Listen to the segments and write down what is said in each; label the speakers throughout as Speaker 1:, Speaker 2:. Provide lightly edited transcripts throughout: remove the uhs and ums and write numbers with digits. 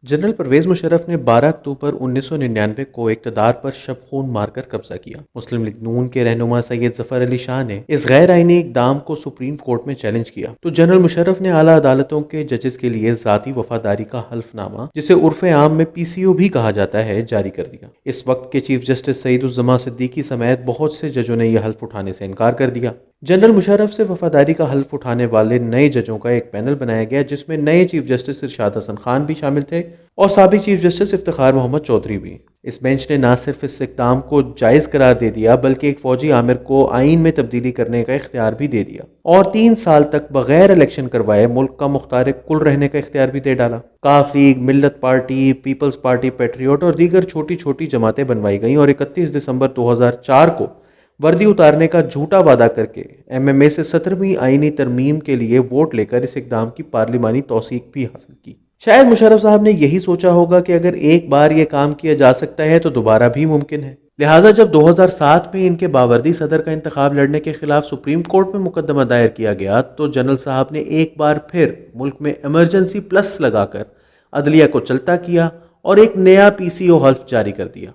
Speaker 1: General Parvez Musharraf ने 12 अक्टूबर 1999 को इक़्तिदार पर शब खून मारकर कब्जा किया। मुस्लिम लीग नून के रहनुमा सैयद जफर अली शाह ने इस गैर आईनी इक़दाम को सुप्रीम कोर्ट में चैलेंज किया तो जनरल मुशर्रफ ने आला अदालतों के जजेस के लिए ज़ाती वफादारी का हल्फनामा, जिसे उर्फ़े आम में PCO भी कहा जाता है, जारी कर दिया। इस वक्त के चीफ जस्टिस सईदुज़्ज़मा सिद्दीकी समेत बहुत से जजों ने यह हल्फ उठाने से इनकार कर दिया। जनरल मुशर्रफ से वफादारी का हल्फ उठाने वाले नए जजों का एक पैनल बनाया गया, जिसमें नए चीफ जस्टिस इरशाद हसन खान भी शामिल थे और साबिक चीफ जस्टिस इफ्तिखार मोहम्मद चौधरी भी। इस बेंच ने न सिर्फ इस इक़दाम को जायज़ करार दे दिया, बल्कि एक फौजी आमिर को आइन में तब्दीली करने का इख्तियार भी दे दिया और 3 साल तक बगैर इलेक्शन करवाए मुल्क का मुख्तार कुल रहने का इख्तियार भी दे डाला। काफ लीग, मिल्लत पार्टी, पीपल्स पार्टी, पेट्रियोट और दीगर छोटी छोटी जमातें बनवाई गईं और 31 दिसंबर 2004 को वर्दी उतारने का झूठा वादा करके MMA से 17वीं आईनी तरमीम के लिए वोट लेकर इस इक़दाम की पार्लिमानी तौसीक भी हासिल की। शायद मुशर्रफ साहब ने यही सोचा होगा कि अगर एक बार ये काम किया जा सकता है तो दोबारा भी मुमकिन है। लिहाजा जब 2007 में इनके बावर्दी सदर का इंतखाब लड़ने के खिलाफ सुप्रीम कोर्ट में मुकदमा दायर किया गया तो जनरल साहब ने एक बार फिर मुल्क में इमरजेंसी प्लस लगाकर अदलिया को चलता किया और एक नया PCO हल्फ जारी कर दिया।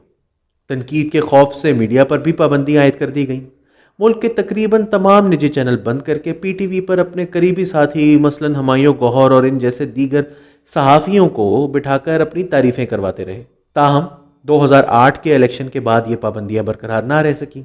Speaker 1: तनकीद के खौफ से मीडिया पर भी पाबंदी आयद कर दी गई। मुल्क के तकरीबन तमाम निजी चैनल बंद करके PTV पर अपने करीबी साथी मसलन हुमायूं गौहर और इन जैसे दीगर सहाफ़ियों को बिठाकर अपनी तारीफ़ें करवाते रहे। ताहम 2008 के इलेक्शन के बाद ये पाबंदियां बरकरार ना रह सकी।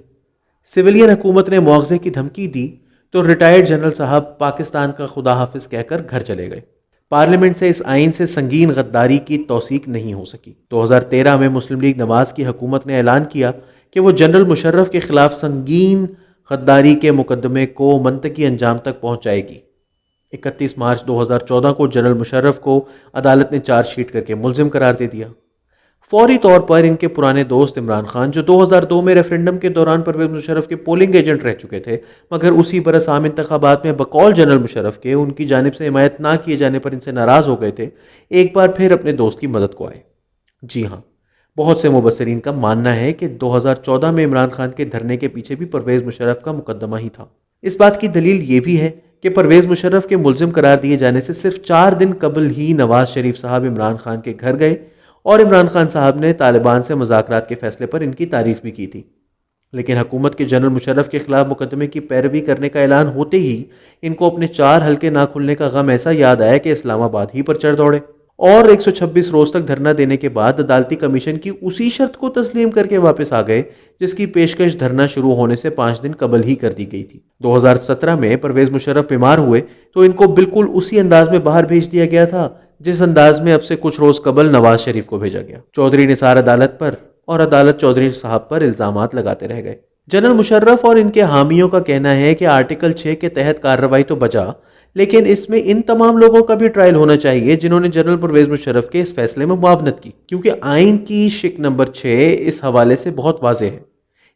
Speaker 1: सिविलियन हुकूमत ने मुआवजे की धमकी दी तो रिटायर्ड जनरल साहब पाकिस्तान का खुदा हाफिज कहकर घर चले गए। पार्लियामेंट से इस आइन से संगीन गद्दारी की तौसीक नहीं हो सकी। 2013 में मुस्लिम लीग नवाज की हुकूमत ने ऐलान किया कि वो जनरल मुशर्रफ के खिलाफ संगीन गद्दारी के मुकदमे को मंतकी अंजाम तक पहुंचाएगी। 31 मार्च 2014 को जनरल मुशर्रफ को अदालत ने चार्जशीट करके मुल्जिम करार दे दिया। फौरी तौर पर इनके पुराने दोस्त इमरान खान, जो 2002 में रेफरेंडम के दौरान परवेज मुशर्रफ के पोलिंग एजेंट रह चुके थे, मगर उसी बरस आम इंतखाबात में बकौल जनरल मुशर्रफ के उनकी जानिब से हिमायत ना किए जाने पर इनसे नाराज हो गए थे, एक बार फिर अपने दोस्त की मदद को आए। जी हाँ, बहुत से मुबस्सिरीन का मानना है कि 2014 में इमरान खान के धरने के पीछे भी परवेज मुशर्रफ का मुकदमा ही था। इस बात की दलील ये भी है कि परवेज मुशर्रफ के मुल्जिम करार दिए जाने से सिर्फ 4 दिन कबल ही नवाज शरीफ साहब इमरान खान के घर गए और इमरान खान साहब ने तालिबान से मुज़ाकरात के फैसले पर इनकी तारीफ भी की थी। लेकिन हुकूमत के जनरल मुशर्रफ के खिलाफ मुकदमे की पैरवी करने का ऐलान होते ही इनको अपने 4 हल्के ना खुलने का गम ऐसा याद आया कि इस्लामाबाद ही पर चढ़ दौड़े और 126 रोज तक धरना देने के बाद अदालती कमीशन की उसी शर्त को तस्लीम करके वापस आ गए जिसकी पेशकश धरना शुरू होने से 5 दिन कबल ही कर दी गई थी। 2017 में परवेज मुशर्रफ बीमार हुए तो इनको बिल्कुल उसी अंदाज में बाहर भेज दिया गया था जिस अंदाज में अब से कुछ रोज कबल नवाज शरीफ को भेजा गया। चौधरी निसार अदालत पर और अदालत चौधरी साहब पर इल्जामात लगाते रह गए। जनरल मुशर्रफ और इनके हामियों का कहना है कि आर्टिकल 6 के तहत कार्रवाई तो बचा, लेकिन इसमें इन तमाम लोगों का भी ट्रायल होना चाहिए जिन्होंने जनरल परवेज मुशर्रफ के इस फैसले में मुआवनत की, क्योंकि आइन की शिक नंबर 6 इस हवाले से बहुत वाज़ेह है।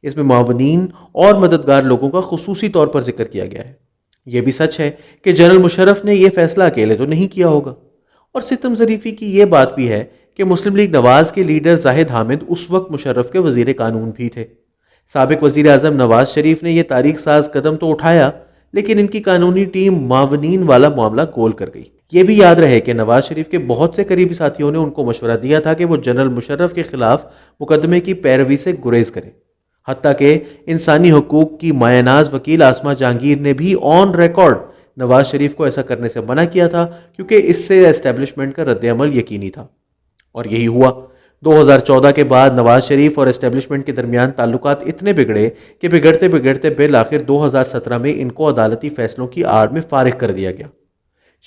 Speaker 1: इसमें मुआवनीन और मददगार लोगों का खुसूसी तौर पर जिक्र किया गया है। यह भी सच है कि जनरल मुशर्रफ ने यह फैसला अकेले तो नहीं किया होगा और सितम ज़रीफ़ी की यह बात भी है कि मुस्लिम लीग नवाज के लीडर जाहिद हामिद उस वक्त मुशर्रफ के वज़ीर कानून भी थे। साबिक वज़ीर आज़म नवाज शरीफ ने यह तारीख साज कदम तो उठाया, लेकिन इनकी कानूनी टीम मावनीन वाला मामला गोल कर गई। ये भी याद रहे कि नवाज शरीफ के बहुत से करीबी साथियों ने उनको मशवरा दिया था कि वो जनरल मुशर्रफ के खिलाफ मुकदमे की पैरवी से गुरेज करें। हत्ता कि इंसानी हकूक की मायनाज वकील आसमा जहांगीर ने भी ऑन रिकॉर्ड नवाज शरीफ को ऐसा करने से मना किया था, क्योंकि इससे एस्टेब्लिशमेंट का रद्द-ए-अमल यकीनी था। और यही हुआ। 2014 के बाद नवाज शरीफ और एस्टेब्लिशमेंट के दरमियान ताल्लुकात इतने बिगड़े कि बिगड़ते बिगड़ते बिल आखिर 2017 में इनको अदालती फैसलों की आड़ में फारिग कर दिया गया।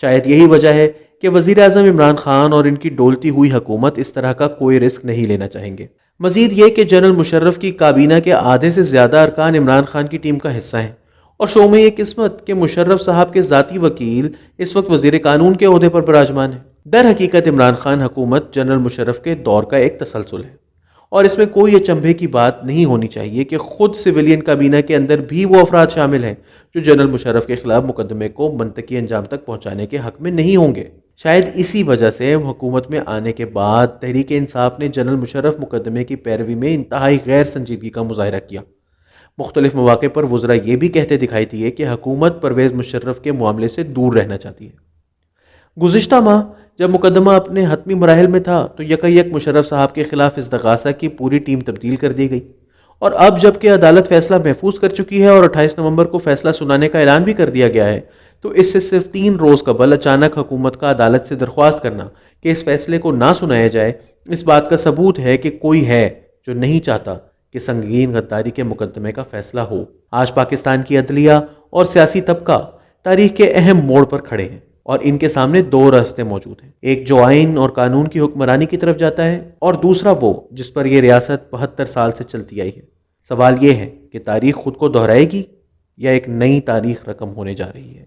Speaker 1: शायद यही वजह है कि वज़ीर आज़म इमरान खान और इनकी डोलती हुई हुकूमत इस तरह का कोई रिस्क नहीं लेना चाहेंगे। मजीद ये कि जनरल मुशर्रफ की काबीना के आधे से ज़्यादा अरकान इमरान खान की टीम का हिस्सा हैं और शो में ये किस्मत कि मुशर्रफ साहब के ज़ाती वकील इस वक्त वज़ीर कानून के ओहदे पर विराजमान है। दर हकीकत इमरान खान हुकूमत जनरल मुशर्रफ के दौर का एक तसलसल है और इसमें कोई अचंभे की बात नहीं होनी चाहिए कि खुद सिविलियन काबीना के अंदर भी वो अफराद शामिल हैं जो जनरल मुशर्रफ के खिलाफ मुकदमे को मंतकी अंजाम तक पहुंचाने के हक में नहीं होंगे। शायद इसी वजह से हुकूमत में आने के बाद तहरीक इंसाफ ने जनरल मुशर्रफ मुकदमे की पैरवी में इंतहाई गैर संजीदगी का मुजाहरा किया। मुख्तलिफ मौके पर वज़रा ये भी कहते दिखाई दिए कि हुकूमत परवेज मुशर्रफ के मामले से दूर रहना चाहती है। गुज़िश्ता माह جب مقدمہ اپنے حتمی مراحل میں تھا تو یکا مشرف صاحب کے خلاف استغاثہ کی پوری ٹیم تبدیل کر دی گئی، اور اب جب کہ عدالت فیصلہ محفوظ کر چکی ہے اور 28 نومبر کو فیصلہ سنانے کا اعلان بھی کر دیا گیا ہے، تو اس سے صرف 3 روز قبل اچانک حکومت کا عدالت سے درخواست کرنا کہ اس فیصلے کو نہ سنایا جائے، اس بات کا ثبوت ہے کہ کوئی ہے جو نہیں چاہتا کہ سنگین غداری کے مقدمے کا فیصلہ ہو۔ آج پاکستان کی عدلیہ اور سیاسی طبقہ تاریخ کے اہم موڑ پر کھڑے ہیں، اور ان کے سامنے 2 راستے موجود ہیں، ایک جو آئین اور قانون کی حکمرانی کی طرف جاتا ہے، اور دوسرا وہ جس پر یہ ریاست 72 سال سے چلتی آئی ہے۔ سوال یہ ہے کہ تاریخ خود کو دہرائے گی یا ایک نئی تاریخ رقم ہونے جا رہی ہے؟